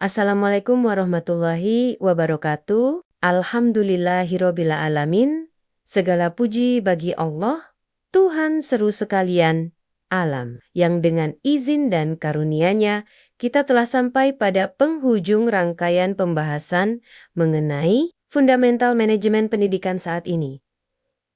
Assalamualaikum warahmatullahi wabarakatuh. Alhamdulillahirobbil alamin. Segala puji bagi Allah, Tuhan seru sekalian alam, yang dengan izin dan karunia-Nya kita telah sampai pada penghujung rangkaian pembahasan mengenai fundamental manajemen pendidikan saat ini.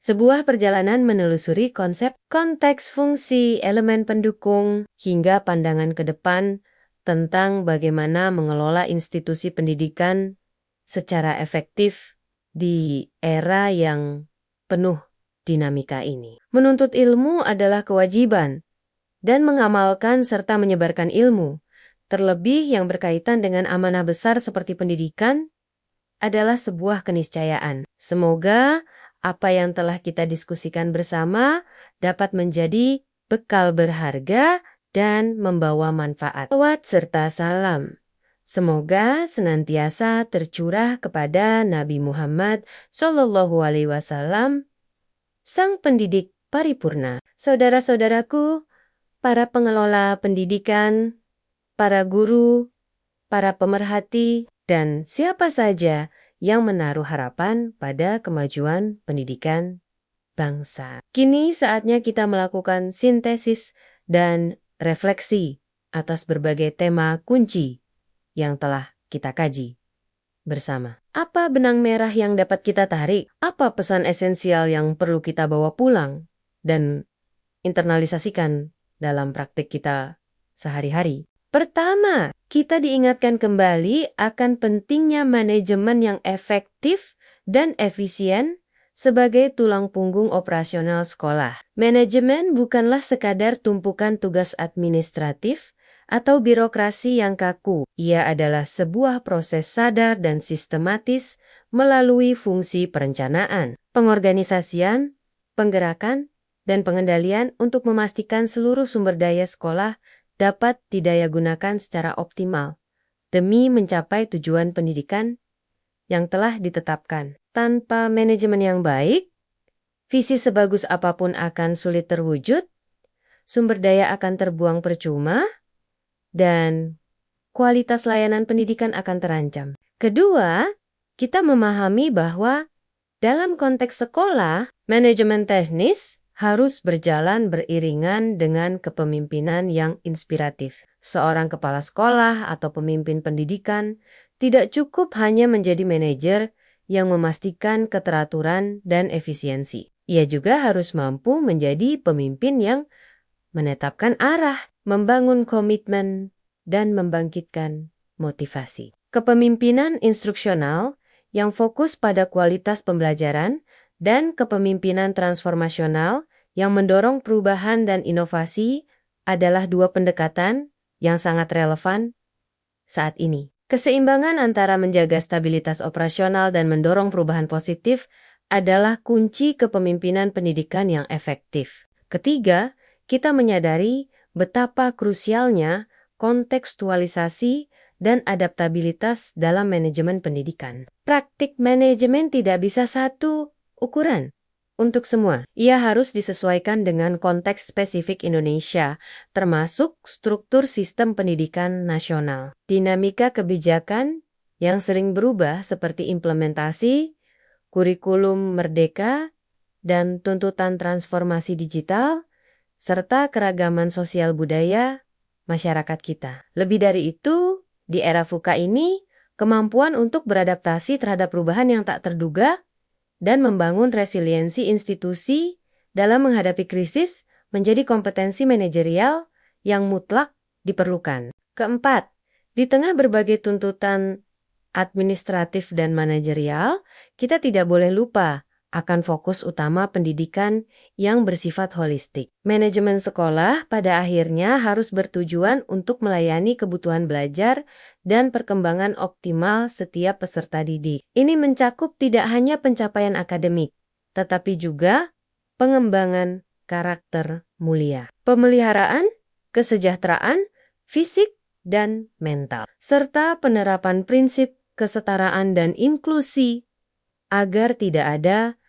Sebuah perjalanan menelusuri konsep, konteks, fungsi, elemen pendukung, hingga pandangan ke depan tentang bagaimana mengelola institusi pendidikan secara efektif di era yang penuh dinamika ini. Menuntut ilmu adalah kewajiban, dan mengamalkan serta menyebarkan ilmu, terlebih yang berkaitan dengan amanah besar seperti pendidikan, adalah sebuah keniscayaan. Semoga apa yang telah kita diskusikan bersama dapat menjadi bekal berharga dan membawa manfaat. Salawat serta salam semoga senantiasa tercurah kepada Nabi Muhammad SAW, sang pendidik paripurna. Saudara-saudaraku, para pengelola pendidikan, para guru, para pemerhati, dan siapa saja yang menaruh harapan pada kemajuan pendidikan bangsa. Kini saatnya kita melakukan sintesis dan refleksi atas berbagai tema kunci yang telah kita kaji bersama. Apa benang merah yang dapat kita tarik? Apa pesan esensial yang perlu kita bawa pulang dan internalisasikan dalam praktik kita sehari-hari? Pertama, kita diingatkan kembali akan pentingnya manajemen yang efektif dan efisien sebagai tulang punggung operasional sekolah. Manajemen bukanlah sekadar tumpukan tugas administratif atau birokrasi yang kaku. Ia adalah sebuah proses sadar dan sistematis melalui fungsi perencanaan, pengorganisasian, penggerakan, dan pengendalian untuk memastikan seluruh sumber daya sekolah dapat didayagunakan secara optimal demi mencapai tujuan pendidikan yang telah ditetapkan. Tanpa manajemen yang baik, visi sebagus apapun akan sulit terwujud, sumber daya akan terbuang percuma, dan kualitas layanan pendidikan akan terancam. Kedua, kita memahami bahwa dalam konteks sekolah, manajemen teknis harus berjalan beriringan dengan kepemimpinan yang inspiratif. Seorang kepala sekolah atau pemimpin pendidikan tidak cukup hanya menjadi manajer yang memastikan keteraturan dan efisiensi. Ia juga harus mampu menjadi pemimpin yang menetapkan arah, membangun komitmen, dan membangkitkan motivasi. Kepemimpinan instruksional yang fokus pada kualitas pembelajaran dan kepemimpinan transformasional yang mendorong perubahan dan inovasi adalah dua pendekatan yang sangat relevan saat ini. Keseimbangan antara menjaga stabilitas operasional dan mendorong perubahan positif adalah kunci kepemimpinan pendidikan yang efektif. Ketiga, kita menyadari betapa krusialnya kontekstualisasi dan adaptabilitas dalam manajemen pendidikan. Praktik manajemen tidak bisa satu ukuran untuk semua. Ia harus disesuaikan dengan konteks spesifik Indonesia, termasuk struktur sistem pendidikan nasional. Dinamika kebijakan yang sering berubah seperti implementasi, kurikulum merdeka, dan tuntutan transformasi digital, serta keragaman sosial budaya masyarakat kita. Lebih dari itu, di era VUCA ini, kemampuan untuk beradaptasi terhadap perubahan yang tak terduga dan membangun resiliensi institusi dalam menghadapi krisis menjadi kompetensi manajerial yang mutlak diperlukan. Keempat, di tengah berbagai tuntutan administratif dan manajerial, kita tidak boleh lupa akan fokus utama pendidikan yang bersifat holistik. Manajemen sekolah pada akhirnya harus bertujuan untuk melayani kebutuhan belajar dan perkembangan optimal setiap peserta didik. Ini mencakup tidak hanya pencapaian akademik, tetapi juga pengembangan karakter mulia, pemeliharaan, kesejahteraan, fisik, dan mental, serta penerapan prinsip kesetaraan dan inklusi agar tidak ada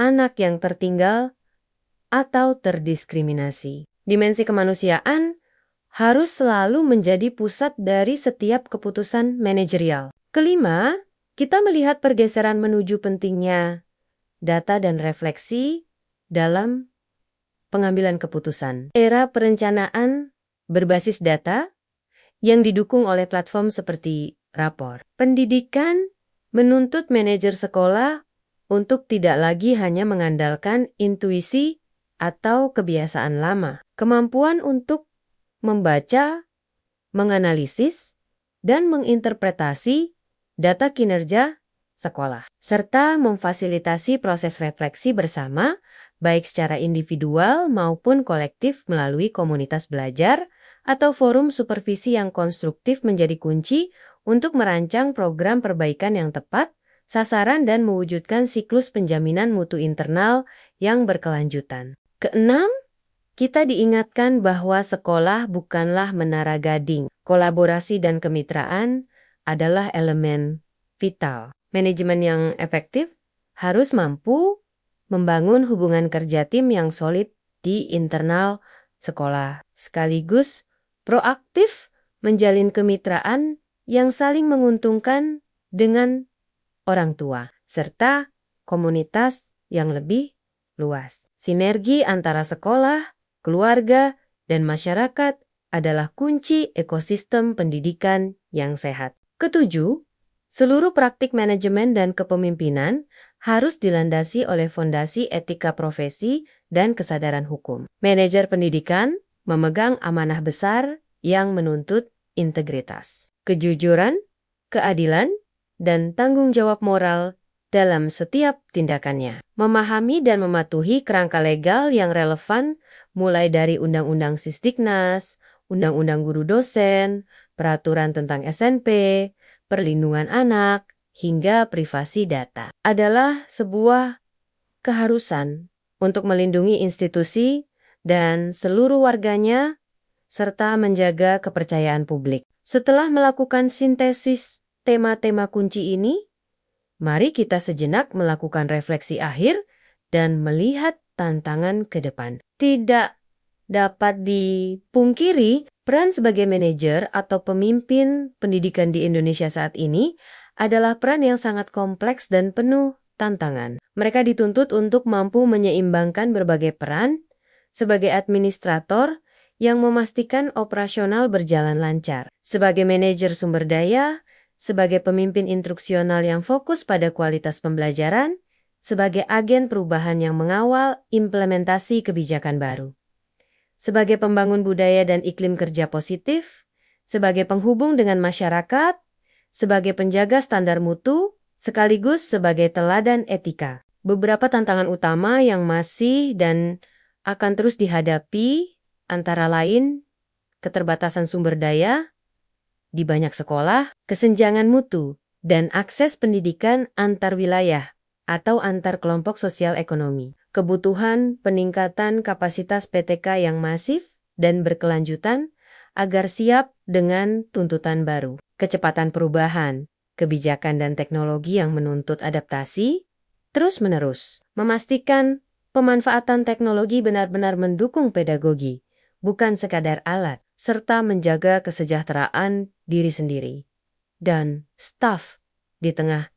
anak yang tertinggal atau terdiskriminasi. Dimensi kemanusiaan, harus selalu menjadi pusat dari setiap keputusan manajerial. Kelima, kita melihat pergeseran menuju pentingnya data dan refleksi dalam pengambilan keputusan. Era perencanaan berbasis data yang didukung oleh platform seperti rapor. Pendidikan menuntut manajer sekolah untuk tidak lagi hanya mengandalkan intuisi atau kebiasaan lama. Kemampuan untuk membaca, menganalisis, dan menginterpretasi data kinerja sekolah, serta memfasilitasi proses refleksi bersama, baik secara individual maupun kolektif melalui komunitas belajar atau forum supervisi yang konstruktif menjadi kunci untuk merancang program perbaikan yang tepat, sasaran dan mewujudkan siklus penjaminan mutu internal yang berkelanjutan. Keenam, kita diingatkan bahwa sekolah bukanlah menara gading. Kolaborasi dan kemitraan adalah elemen vital. Manajemen yang efektif harus mampu membangun hubungan kerja tim yang solid di internal sekolah, sekaligus proaktif menjalin kemitraan yang saling menguntungkan dengan orang tua, serta komunitas yang lebih luas. Sinergi antara sekolah, keluarga, dan masyarakat adalah kunci ekosistem pendidikan yang sehat. Ketujuh, seluruh praktik manajemen dan kepemimpinan harus dilandasi oleh fondasi etika profesi dan kesadaran hukum. Manajer pendidikan memegang amanah besar yang menuntut integritas, kejujuran, keadilan, dan tanggung jawab moral dalam setiap tindakannya. Memahami dan mematuhi kerangka legal yang relevan mulai dari Undang-Undang Sisdiknas, Undang-Undang Guru Dosen, Peraturan tentang SNP, Perlindungan Anak, hingga privasi data adalah sebuah keharusan untuk melindungi institusi dan seluruh warganya serta menjaga kepercayaan publik. Setelah melakukan sintesis tema-tema kunci ini, mari kita sejenak melakukan refleksi akhir dan melihat tantangan ke depan. Tidak dapat dipungkiri, peran sebagai manajer atau pemimpin pendidikan di Indonesia saat ini adalah peran yang sangat kompleks dan penuh tantangan. Mereka dituntut untuk mampu menyeimbangkan berbagai peran sebagai administrator yang memastikan operasional berjalan lancar, sebagai manajer sumber daya, sebagai pemimpin instruksional yang fokus pada kualitas pembelajaran, sebagai agen perubahan yang mengawal implementasi kebijakan baru, sebagai pembangun budaya dan iklim kerja positif, sebagai penghubung dengan masyarakat, sebagai penjaga standar mutu, sekaligus sebagai teladan etika. Beberapa tantangan utama yang masih dan akan terus dihadapi antara lain keterbatasan sumber daya di banyak sekolah, kesenjangan mutu, dan akses pendidikan antar wilayah atau antar kelompok sosial ekonomi. Kebutuhan peningkatan kapasitas PTK yang masif dan berkelanjutan agar siap dengan tuntutan baru. Kecepatan perubahan, kebijakan dan teknologi yang menuntut adaptasi terus-menerus. Memastikan pemanfaatan teknologi benar-benar mendukung pedagogi, bukan sekadar alat, serta menjaga kesejahteraan diri sendiri dan staf di tengah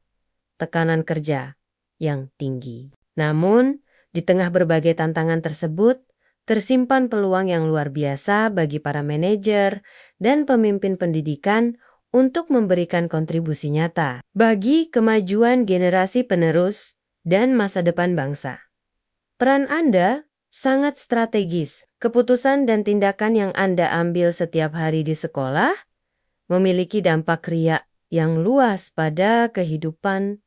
tekanan kerja yang tinggi. Namun, di tengah berbagai tantangan tersebut, tersimpan peluang yang luar biasa bagi para manajer dan pemimpin pendidikan untuk memberikan kontribusi nyata bagi kemajuan generasi penerus dan masa depan bangsa. Peran Anda sangat strategis. Keputusan dan tindakan yang Anda ambil setiap hari di sekolah memiliki dampak riak yang luas pada kehidupan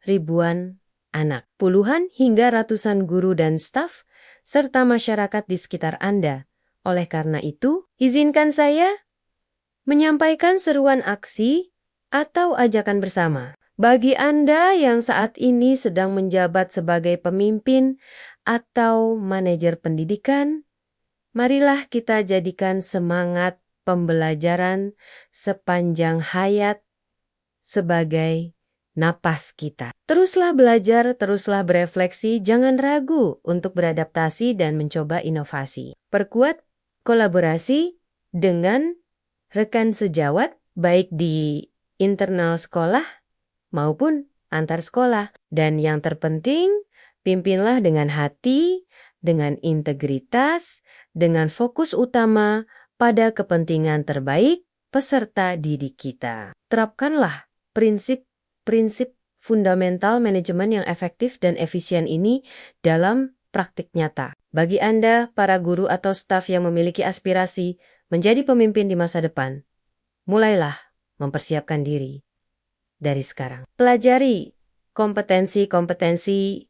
ribuan anak, puluhan hingga ratusan guru dan staf, serta masyarakat di sekitar Anda. Oleh karena itu, izinkan saya menyampaikan seruan aksi atau ajakan bersama. Bagi Anda yang saat ini sedang menjabat sebagai pemimpin atau manajer pendidikan, marilah kita jadikan semangat pembelajaran sepanjang hayat sebagai napas kita. Teruslah belajar, teruslah berefleksi, jangan ragu untuk beradaptasi dan mencoba inovasi. Perkuat kolaborasi dengan rekan sejawat baik di internal sekolah maupun antar sekolah. Dan yang terpenting, pimpinlah dengan hati, dengan integritas, dengan fokus utama pada kepentingan terbaik peserta didik kita. Terapkanlah prinsip-prinsip fundamental manajemen yang efektif dan efisien ini dalam praktik nyata. Bagi Anda, para guru atau staf yang memiliki aspirasi menjadi pemimpin di masa depan, mulailah mempersiapkan diri dari sekarang. Pelajari kompetensi-kompetensi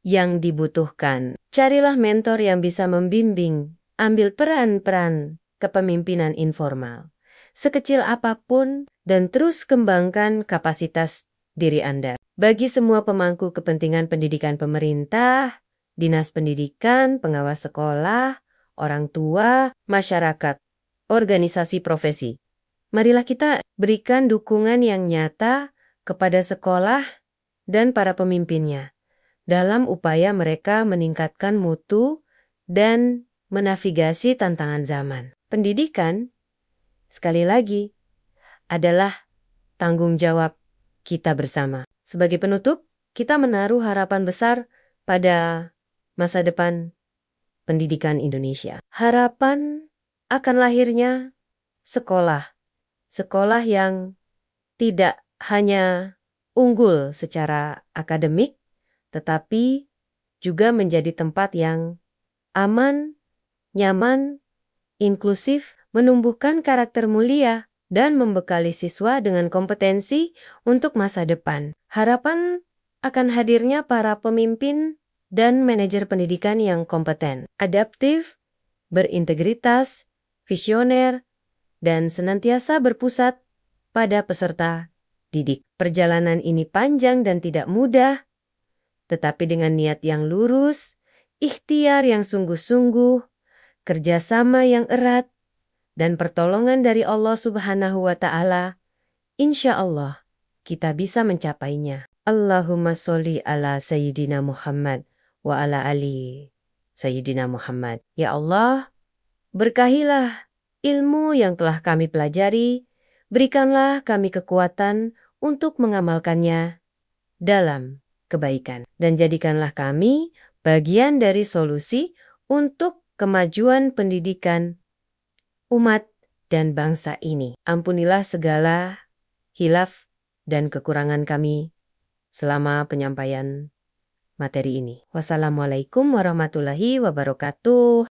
yang dibutuhkan. Carilah mentor yang bisa membimbing, ambil peran-peran kepemimpinan informal, sekecil apapun, dan terus kembangkan kapasitas diri Anda. Bagi semua pemangku kepentingan pendidikan pemerintah, dinas pendidikan, pengawas sekolah, orang tua, masyarakat, organisasi profesi, marilah kita berikan dukungan yang nyata kepada sekolah dan para pemimpinnya dalam upaya mereka meningkatkan mutu dan menavigasi tantangan zaman. Pendidikan, sekali lagi, adalah tanggung jawab kita bersama. Sebagai penutup, kita menaruh harapan besar pada masa depan pendidikan Indonesia. Harapan akan lahirnya sekolah yang tidak hanya unggul secara akademik, tetapi juga menjadi tempat yang aman, nyaman, inklusif, menumbuhkan karakter mulia, dan membekali siswa dengan kompetensi untuk masa depan. Harapan akan hadirnya para pemimpin dan manajer pendidikan yang kompeten, adaptif, berintegritas, visioner, dan senantiasa berpusat pada peserta didik. Perjalanan ini panjang dan tidak mudah, tetapi dengan niat yang lurus, ikhtiar yang sungguh-sungguh, kerjasama yang erat, dan pertolongan dari Allah Subhanahu wa Ta'ala, insya Allah kita bisa mencapainya. Allahumma sholli ala Sayyidina Muhammad wa ala ali Sayyidina Muhammad. Ya Allah, berkahilah ilmu yang telah kami pelajari, berikanlah kami kekuatan untuk mengamalkannya dalam kebaikan. Dan jadikanlah kami bagian dari solusi untuk kemajuan pendidikan umat dan bangsa ini. Ampunilah segala hilaf dan kekurangan kami selama penyampaian materi ini. Wassalamualaikum warahmatullahi wabarakatuh.